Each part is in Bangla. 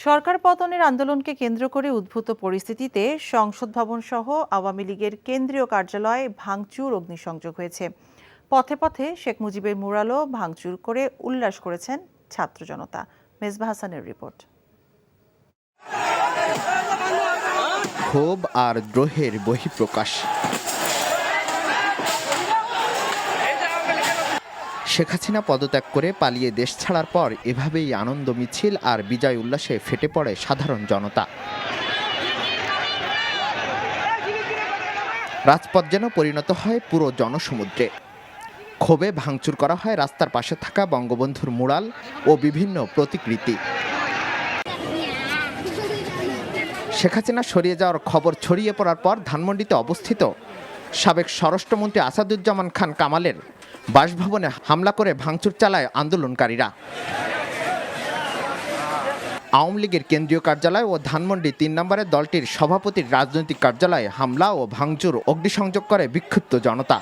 সরকার পতনের আন্দোলনকে কেন্দ্র করে উদ্ভূত পরিস্থিতিতে সংসদ ভবন সহ আওয়ামী লীগের কেন্দ্রীয় কার্যালয়ে ভাঙচুর অগ্নিসংযোগ হয়েছে। পথে পথে শেখ মুজিবের মুরালও ভাঙচুর করে উল্লাস করেছেন ছাত্র জনতা। মেজবা হাসানের রিপোর্ট। ক্ষোভ আর দ্রোহের বহিঃপ্রকাশ। শেখ হাসিনা পদত্যাগ করে পালিয়ে দেশ ছাড়ার পর এভাবেই আনন্দ মিছিল আর বিজয় উল্লাসে ফেটে পড়ে সাধারণ জনতা। রাজপথ যেন পরিণত হয় পুরো জনসমুদ্রে। ক্ষোভে ভাঙচুর করা হয় রাস্তার পাশে থাকা বঙ্গবন্ধুর মুরাল ও বিভিন্ন প্রতিকৃতি। শেখ হাসিনা সরিয়ে যাওয়ার খবর ছড়িয়ে পড়ার পর ধানমন্ডিতে অবস্থিত সাবেক স্বরাষ্ট্রমন্ত্রী আসাদুজ্জামান খান কামালের বাসভবনে হামলা করে ভাঙচুর চালায় আন্দোলনকারীরা। আওয়ামী লীগের কেন্দ্রীয় কার্যালয় ও ধানমন্ডি ৩ নম্বরের দলটির সভাপতির রাজনৈতিক কার্যালয়ে হামলা ও ভাঙচুর অগ্নিসংযোগ করে বিক্ষুব্ধ জনতা।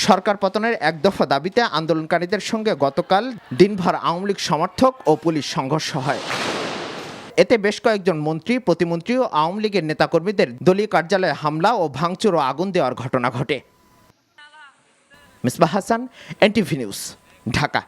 সরকার পতনের এক দফা দাবিতে আন্দোলনকারীদের সঙ্গে গতকাল দিনভর আওয়ামী লীগ সমর্থক ও পুলিশ সংঘর্ষ হয়। এতে বেশ কয়েকজন মন্ত্রী, প্রতিমন্ত্রী ও আওয়ামী লীগের নেতাকর্মীদের দলীয় কার্যালয়ে হামলা ও ভাঙচুর ও আগুন দেওয়ার ঘটনা ঘটে। Misbah Hasan, NTV news, Dhaka.